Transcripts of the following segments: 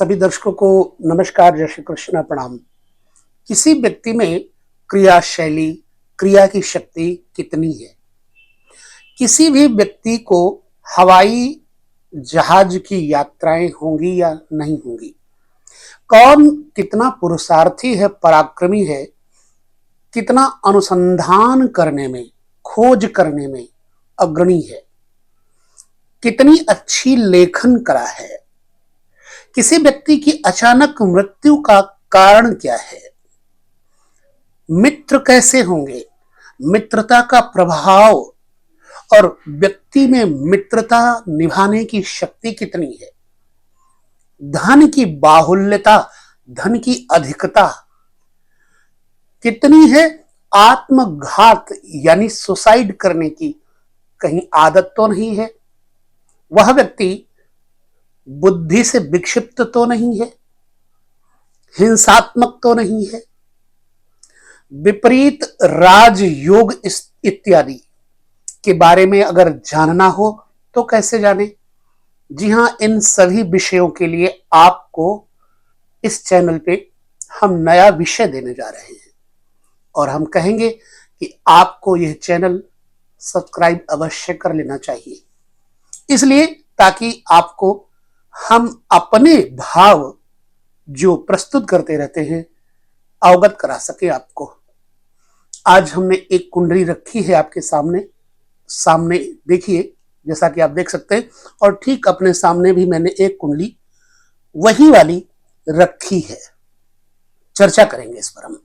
सभी दर्शकों को नमस्कार, जय श्री कृष्ण, प्रणाम। किसी व्यक्ति में क्रियाशैली, क्रिया की शक्ति कितनी है? किसी भी व्यक्ति को हवाई जहाज की यात्राएं होंगी या नहीं होंगी? कौन कितना पुरुषार्थी है, पराक्रमी है, कितना अनुसंधान करने में, खोज करने में अग्रणी है, कितनी अच्छी लेखन कला है, किसी व्यक्ति की अचानक मृत्यु का कारण क्या है, मित्र कैसे होंगे, मित्रता का प्रभाव और व्यक्ति में मित्रता निभाने की शक्ति कितनी है, धन की बाहुल्यता, धन की अधिकता कितनी है, आत्मघात यानी सुसाइड करने की कहीं आदत तो नहीं है, वह व्यक्ति बुद्धि से विक्षिप्त तो नहीं है, हिंसात्मक तो नहीं है, विपरीत राजयोग इत्यादि के बारे में अगर जानना हो तो कैसे जाने? जी हां, इन सभी विषयों के लिए आपको इस चैनल पे हम नया विषय देने जा रहे हैं और हम कहेंगे कि आपको यह चैनल सब्सक्राइब अवश्य कर लेना चाहिए, इसलिए ताकि आपको हम अपने भाव जो प्रस्तुत करते रहते हैं अवगत करा सके आपको। आज हमने एक कुंडली रखी है आपके सामने देखिए, जैसा कि आप देख सकते हैं, और ठीक अपने सामने भी मैंने एक कुंडली वही वाली रखी है। चर्चा करेंगे इस पर, हम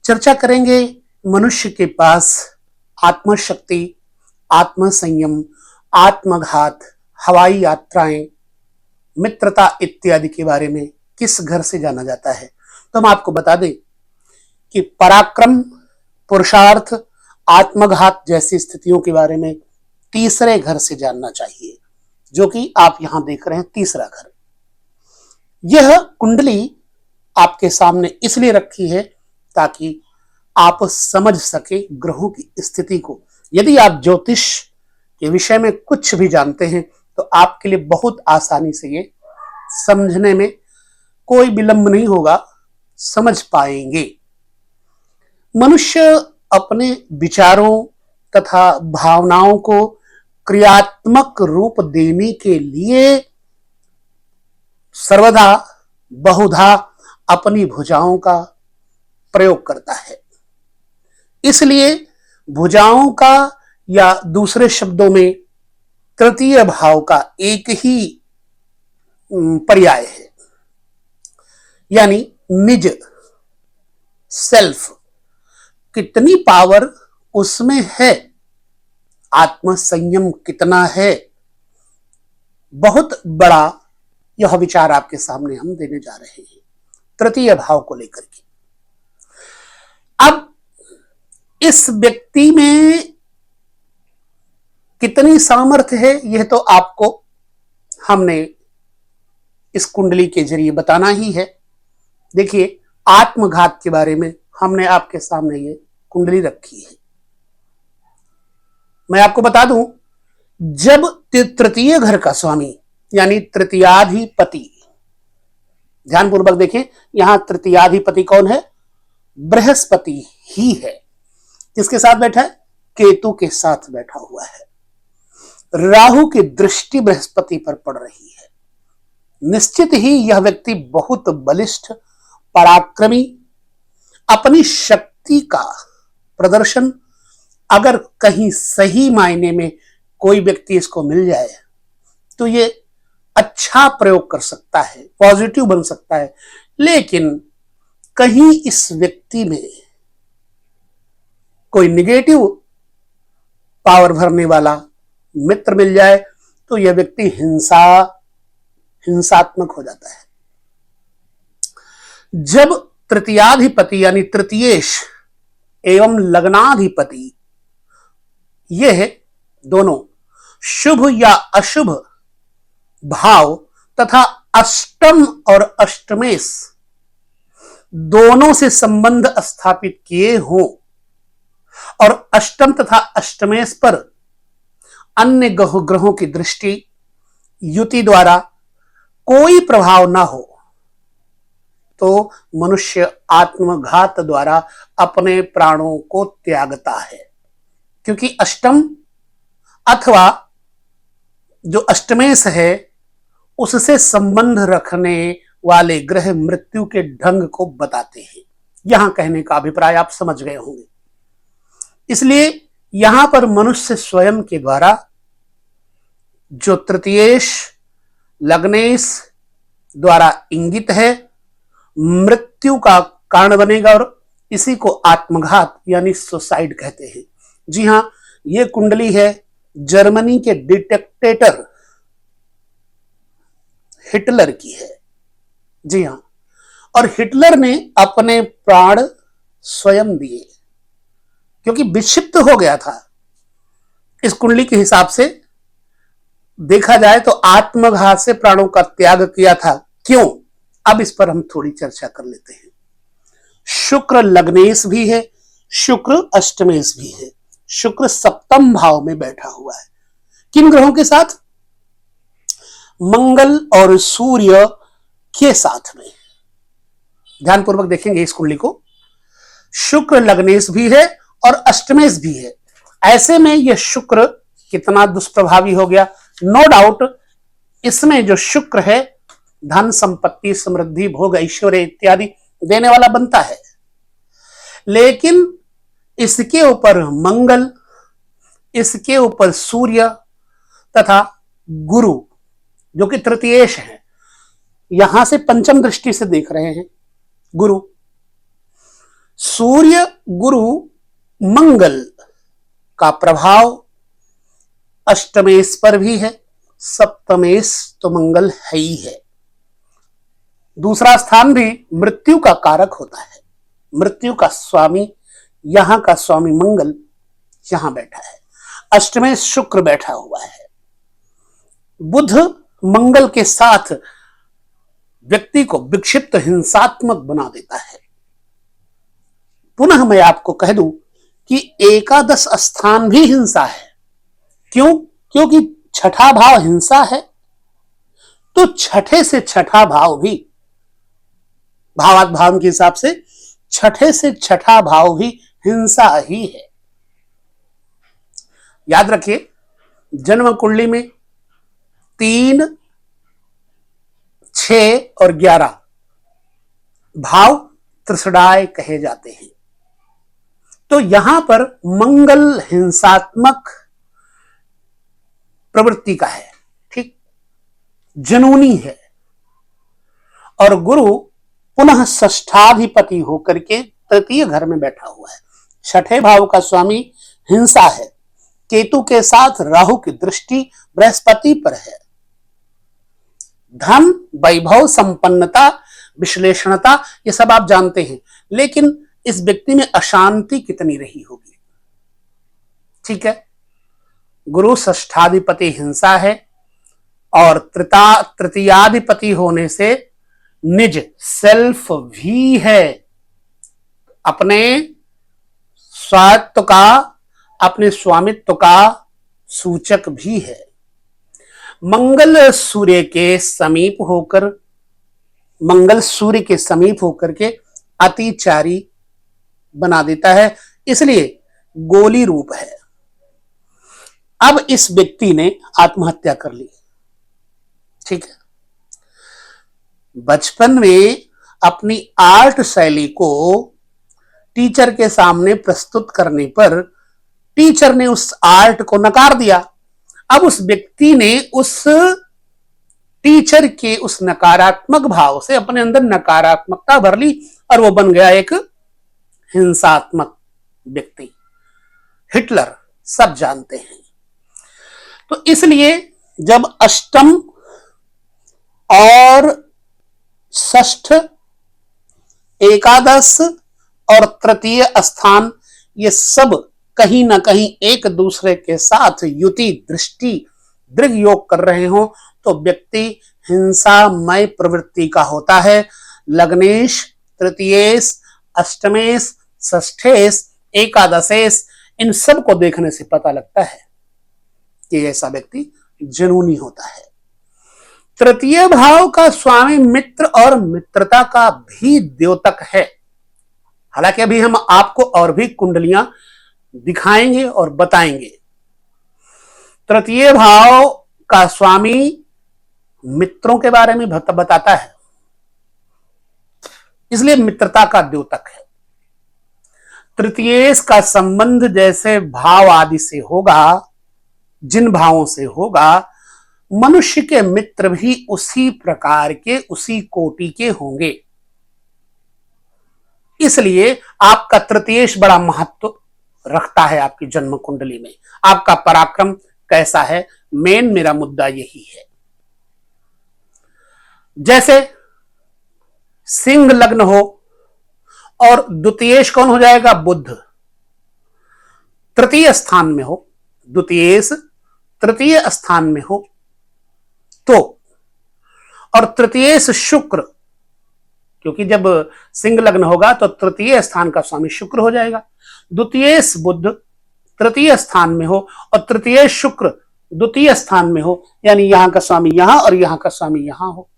चर्चा करेंगे मनुष्य के पास आत्मशक्ति, आत्मसंयम, आत्मघात, हवाई यात्राएं, मित्रता इत्यादि के बारे में किस घर से जाना जाता है। तो हम आपको बता दें कि पराक्रम, पुरुषार्थ, आत्मघात जैसी स्थितियों के बारे में तीसरे घर से जानना चाहिए, जो कि आप यहां देख रहे हैं, तीसरा घर। यह कुंडली आपके सामने इसलिए रखी है ताकि आप समझ सके ग्रहों की स्थिति को। यदि आप ज्योतिष के विषय में कुछ भी जानते हैं तो आपके लिए बहुत आसानी से ये समझने में कोई विलंब नहीं होगा, समझ पाएंगे। मनुष्य अपने विचारों तथा भावनाओं को क्रियात्मक रूप देने के लिए सर्वदा बहुधा अपनी भुजाओं का प्रयोग करता है। इसलिए भुजाओं का या दूसरे शब्दों में तृतीय भाव का एक ही पर्याय है, यानी निज, सेल्फ, कितनी पावर उसमें है, आत्मसंयम कितना है, बहुत बड़ा यह विचार आपके सामने हम देने जा रहे हैं तृतीय भाव को लेकर के। अब इस व्यक्ति में कितनी सामर्थ्य है यह तो आपको हमने इस कुंडली के जरिए बताना ही है। देखिए, आत्मघात के बारे में हमने आपके सामने ये कुंडली रखी है। मैं आपको बता दूं, जब तृतीय घर का स्वामी यानी तृतीयाधिपति, ध्यानपूर्वक देखें, यहां तृतीयाधिपति कौन है? बृहस्पति ही है। किसके साथ बैठा है? केतु के साथ बैठा हुआ है। राहु की दृष्टि बृहस्पति पर पड़ रही है। निश्चित ही यह व्यक्ति बहुत बलिष्ठ, पराक्रमी, अपनी शक्ति का प्रदर्शन अगर कहीं सही मायने में कोई व्यक्ति इसको मिल जाए तो ये अच्छा प्रयोग कर सकता है, पॉजिटिव बन सकता है। लेकिन कहीं इस व्यक्ति में कोई निगेटिव पावर भरने वाला मित्र मिल जाए तो यह व्यक्ति हिंसात्मक हो जाता है। जब तृतीयाधिपति यानी तृतीयेश एवं लग्नाधिपति, यह दोनों शुभ या अशुभ भाव तथा अष्टम और अष्टमेश दोनों से संबंध स्थापित किए हों और अष्टम तथा अष्टमेश पर अन्य ग्रहों की दृष्टि युति द्वारा कोई प्रभाव ना हो तो मनुष्य आत्मघात द्वारा अपने प्राणों को त्यागता है, क्योंकि अष्टम अथवा जो अष्टमेश है उससे संबंध रखने वाले ग्रह मृत्यु के ढंग को बताते हैं। यहां कहने का अभिप्राय आप समझ गए होंगे। इसलिए यहां पर मनुष्य स्वयं के द्वारा जो तृतीयेश लग्नेश द्वारा इंगित है मृत्यु का कारण बनेगा, और इसी को आत्मघात यानी सुसाइड कहते हैं। जी हां, यह कुंडली है जर्मनी के डिक्टेटर हिटलर की है। जी हां, और हिटलर ने अपने प्राण स्वयं दिए क्योंकि विक्षिप्त हो गया था। इस कुंडली के हिसाब से देखा जाए तो आत्मघात से प्राणों का त्याग किया था। क्यों? अब इस पर हम थोड़ी चर्चा कर लेते हैं। शुक्र लग्नेश भी है, शुक्र अष्टमेश भी है। शुक्र सप्तम भाव में बैठा हुआ है। किन ग्रहों के साथ? मंगल और सूर्य के साथ में। ध्यानपूर्वक देखेंगे इस कुंडली को। शुक्र लग्नेश भी है और अष्टमेश भी है। ऐसे में यह शुक्र कितना दुष्प्रभावी हो गया। नो डाउट इसमें जो शुक्र है धन संपत्ति समृद्धि भोग ऐश्वर्य इत्यादि देने वाला बनता है, लेकिन इसके ऊपर मंगल, इसके ऊपर सूर्य तथा गुरु जो कि तृतीयेश है, यहां से पंचम दृष्टि से देख रहे हैं गुरु, सूर्य गुरु मंगल का प्रभाव अष्टमेश पर भी है, सप्तमेश तो मंगल है ही है। दूसरा स्थान भी मृत्यु का कारक होता है। मृत्यु का स्वामी, यहां का स्वामी मंगल यहां बैठा है। अष्टमेश शुक्र बैठा हुआ है। बुध मंगल के साथ व्यक्ति को विक्षिप्त हिंसात्मक बना देता है। पुनः मैं आपको कह दूं कि एकादश स्थान भी हिंसा है। क्यों? क्योंकि छठा भाव हिंसा है, तो छठे से छठा भाव भी भावात भाव के हिसाब से छठे से छठा भाव भी हिंसा ही है। याद रखिए, जन्म कुंडली में 3, 6 और 11 भाव त्रिसडाय कहे जाते हैं। तो यहां पर मंगल हिंसात्मक प्रवृत्ति का है, ठीक, जनूनी है, और गुरु पुनः षष्ठाधिपति होकर के तृतीय घर में बैठा हुआ है। छठे भाव का स्वामी हिंसा है। केतु के साथ राहु की दृष्टि बृहस्पति पर है। धन, वैभव, संपन्नता, विश्लेषणता, ये सब आप जानते हैं, लेकिन इस व्यक्ति में अशांति कितनी रही होगी। ठीक है, गुरु षष्ठाधिपति हिंसा है और तृतीयाधिपति होने से निज सेल्फ भी है, अपने स्वायत्त का, अपने स्वामित्व का सूचक भी है। मंगल सूर्य के समीप होकर के अतिचारी बना देता है, इसलिए गोली रूप है। अब इस व्यक्ति ने आत्महत्या कर ली। ठीक है, बचपन में अपनी आर्ट शैली को टीचर के सामने प्रस्तुत करने पर टीचर ने उस आर्ट को नकार दिया। अब उस व्यक्ति ने उस टीचर के उस नकारात्मक भाव से अपने अंदर नकारात्मकता भर ली और वो बन गया एक हिंसात्मक व्यक्ति। हिटलर सब जानते हैं। तो इसलिए जब अष्टम और षष्ठ, एकादश और तृतीय स्थान ये सब कहीं ना कहीं एक दूसरे के साथ युति दृष्टि दृढ़ योग कर रहे हो तो व्यक्ति हिंसामय प्रवृत्ति का होता है। लग्नेश, तृतीयेश, अष्टमेश, षष्ठेश, एकादशेश, इन सब को देखने से पता लगता है कि ऐसा व्यक्ति जुनूनी होता है। तृतीय भाव का स्वामी मित्र और मित्रता का भी द्योतक है। हालांकि अभी हम आपको और भी कुंडलियां दिखाएंगे और बताएंगे। तृतीय भाव का स्वामी मित्रों के बारे में बताता है, इसलिए मित्रता का द्योतक है। तृतीयेश का संबंध जैसे भाव आदि से होगा, जिन भावों से होगा, मनुष्य के मित्र भी उसी प्रकार के, उसी कोटि के होंगे। इसलिए आपका तृतीयेश बड़ा महत्व रखता है आपकी जन्म कुंडली में। आपका पराक्रम कैसा है, मेन मेरा मुद्दा यही है। जैसे सिंह लग्न हो और द्वितीयेश कौन हो जाएगा, बुध तृतीय स्थान में हो, द्वितीयेश तृतीय स्थान में हो तो, और तृतीयेश शुक्र, क्योंकि जब सिंह लग्न होगा तो तृतीय स्थान का स्वामी शुक्र हो जाएगा। द्वितीयेश बुध तृतीय स्थान में हो और तृतीय शुक्र द्वितीय स्थान में हो, यानी यहां का स्वामी यहां और यहां का स्वामी यहां हो,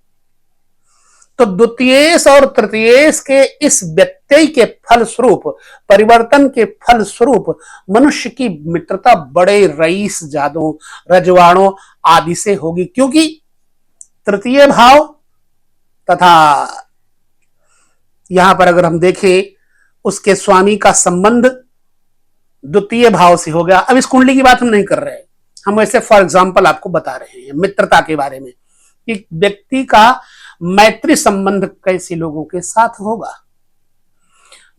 तो द्वितीयेश और तृतीयेश के इस व्यत्यय के फलस्वरूप, परिवर्तन के फलस्वरूप मनुष्य की मित्रता बड़े रईस जादों, रजवाड़ों आदि से होगी। क्योंकि तृतीय भाव तथा यहां पर अगर हम देखें उसके स्वामी का संबंध द्वितीय भाव से हो गया। अब इस कुंडली की बात हम नहीं कर रहे हैं, हम वैसे फॉर एग्जांपल आपको बता रहे हैं मित्रता के बारे में कि व्यक्ति का मैत्री संबंध कैसे लोगों के साथ होगा।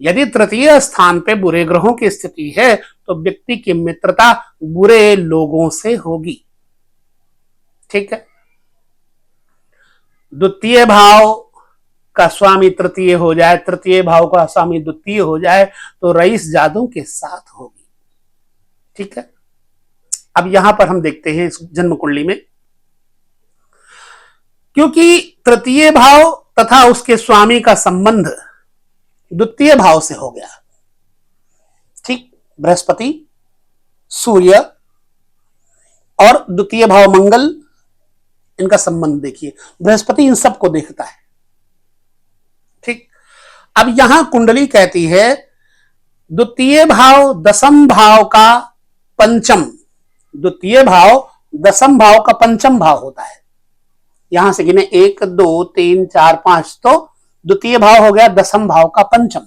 यदि तृतीय स्थान पे बुरे ग्रहों की स्थिति है तो व्यक्ति की मित्रता बुरे लोगों से होगी। ठीक है, द्वितीय भाव का स्वामी तृतीय हो जाए, तृतीय भाव का स्वामी द्वितीय हो जाए तो रईस जादों के साथ होगी। ठीक है, अब यहां पर हम देखते हैं इस जन्म कुंडली में, क्योंकि तृतीय भाव तथा उसके स्वामी का संबंध द्वितीय भाव से हो गया। ठीक, बृहस्पति, सूर्य और द्वितीय भाव मंगल, इनका संबंध देखिए, बृहस्पति इन सबको देखता है। ठीक, अब यहां कुंडली कहती है द्वितीय भाव दसम भाव का पंचम, द्वितीय भाव दसम भाव का पंचम भाव होता है। यहां से गिने 1 2 3 4 5, तो द्वितीय भाव हो गया दसम भाव का पंचम,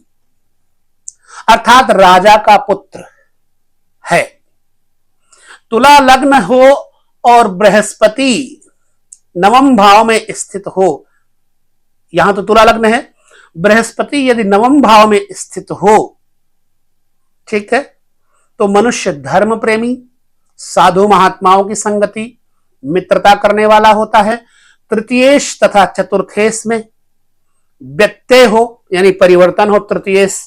अर्थात राजा का पुत्र है। तुला लग्न हो और बृहस्पति नवम भाव में स्थित हो, यहां तो तुला लग्न है, बृहस्पति यदि नवम भाव में स्थित हो, ठीक है, तो मनुष्य धर्म प्रेमी, साधु महात्माओं की संगति, मित्रता करने वाला होता है। तृतीयेश तथा चतुर्थेश में व्यत्यय हो, यानी परिवर्तन हो, तृतीयेश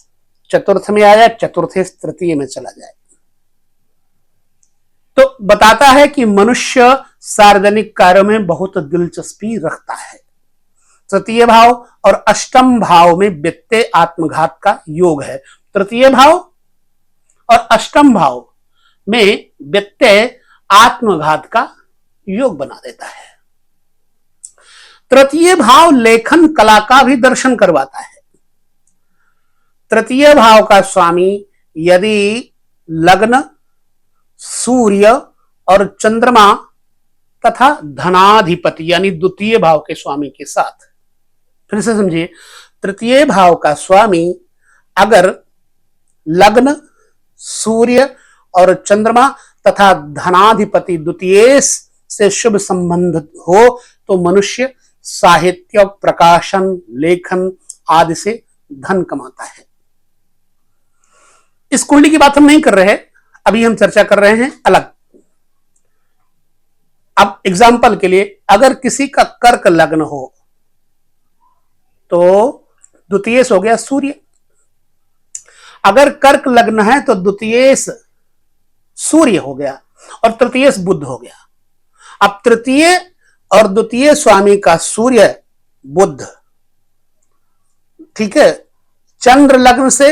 चतुर्थ में आ जाए, चतुर्थेश तृतीय में चला जाए, तो बताता है कि मनुष्य सार्वजनिक कार्यों में बहुत दिलचस्पी रखता है। तृतीय भाव और अष्टम भाव में व्यत्यय आत्मघात का योग है। तृतीय भाव और अष्टम भाव में व्यत्यय आत्मघात का योग बना देता है। तृतीय भाव लेखन कला का भी दर्शन करवाता है। तृतीय भाव का स्वामी यदि लग्न, सूर्य और चंद्रमा तथा धनाधिपति यानी द्वितीय भाव के स्वामी के साथ, फिर से समझिए, तृतीय भाव का स्वामी अगर लग्न, सूर्य और चंद्रमा तथा धनाधिपति द्वितीय से शुभ संबंध हो तो मनुष्य साहित्य, प्रकाशन, लेखन आदि से धन कमाता है। इस कुंडली की बात हम नहीं कर रहे हैं, अभी हम चर्चा कर रहे हैं अलग। अब एग्जाम्पल के लिए, अगर किसी का कर्क लग्न हो तो द्वितीय हो गया सूर्य, अगर कर्क लग्न है तो द्वितीय सूर्य हो गया और तृतीय बुध हो गया। अब तृतीय और द्वितीय स्वामी का सूर्य बुध, ठीक है, चंद्र लग्न से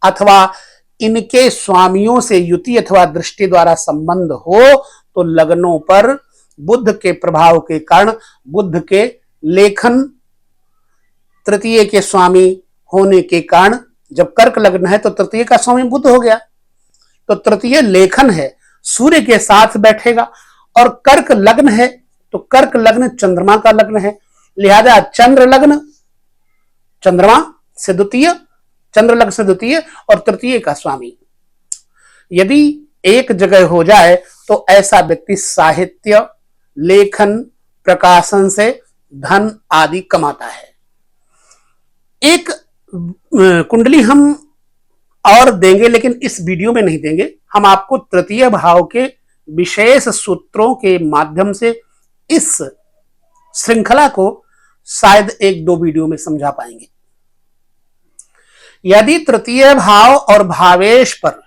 अथवा इनके स्वामियों से युति अथवा दृष्टि द्वारा संबंध हो तो लग्नों पर बुध के प्रभाव के कारण, बुध के लेखन तृतीय के स्वामी होने के कारण, जब कर्क लग्न है तो तृतीय का स्वामी बुध हो गया, तो तृतीय लेखन है, सूर्य के साथ बैठेगा। और कर्क लग्न है तो कर्क लग्न चंद्रमा का लग्न है, लिहाजा चंद्र लग्न चंद्रमा से द्वितीय, चंद्र लग्न से द्वितीय और तृतीय का स्वामी यदि एक जगह हो जाए तो ऐसा व्यक्ति साहित्य, लेखन, प्रकाशन से धन आदि कमाता है। एक कुंडली हम और देंगे, लेकिन इस वीडियो में नहीं देंगे। हम आपको तृतीय भाव के विशेष सूत्रों के माध्यम से इस श्रृंखला को शायद एक दो वीडियो में समझा पाएंगे। यदि तृतीय भाव और भावेश पर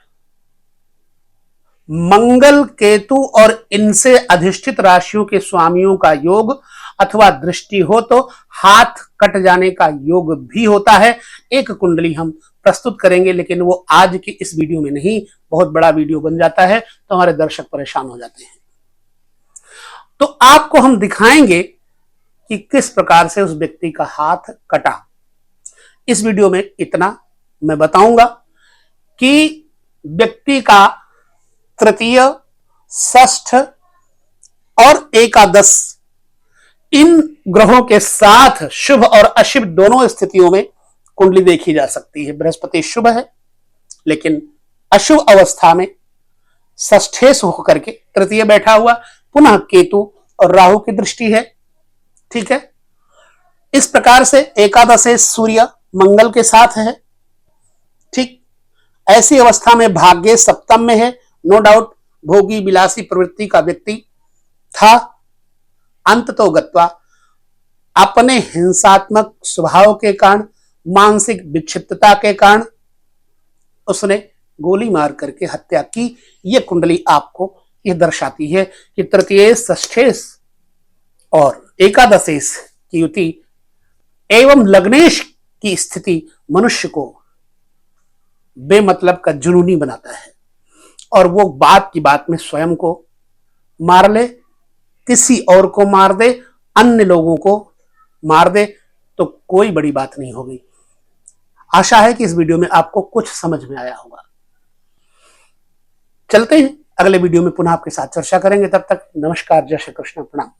मंगल, केतु और इनसे अधिष्ठित राशियों के स्वामियों का योग अथवा दृष्टि हो तो हाथ कट जाने का योग भी होता है। एक कुंडली हम प्रस्तुत करेंगे, लेकिन वो आज की इस वीडियो में नहीं, बहुत बड़ा वीडियो बन जाता है तो हमारे दर्शक परेशान हो जाते हैं। तो आपको हम दिखाएंगे कि किस प्रकार से उस व्यक्ति का हाथ कटा। इस वीडियो में इतना मैं बताऊंगा कि व्यक्ति का तृतीय, षष्ठ और एकादश इन ग्रहों के साथ शुभ और अशुभ दोनों स्थितियों में कुंडली देखी जा सकती है। बृहस्पति शुभ है, लेकिन अशुभ अवस्था में षष्ठेश होकर के तृतीय बैठा हुआ, पुनः केतु और राहु की दृष्टि है। ठीक है, इस प्रकार से एकादशेश सूर्य मंगल के साथ है। ठीक, ऐसी अवस्था में भाग्य सप्तम में है। नो डाउट भोगी विलासी प्रवृत्ति का व्यक्ति था। अंत तो गत्वा अपने हिंसात्मक स्वभाव के कारण, मानसिक विक्षिप्तता के कारण उसने गोली मार करके हत्या की। यह कुंडली आपको यह दर्शाती है कि तृतीय, षष्ठेश और एकादशेश की युति एवं लग्नेश की स्थिति मनुष्य को बेमतलब का जुनूनी बनाता है, और वो बात की बात में स्वयं को मार ले, किसी और को मार दे, अन्य लोगों को मार दे, तो कोई बड़ी बात नहीं होगी। आशा है कि इस वीडियो में आपको कुछ समझ में आया होगा। चलते हैं, अगले वीडियो में पुनः आपके साथ चर्चा करेंगे। तब तक नमस्कार, जय श्री कृष्ण, प्रणाम।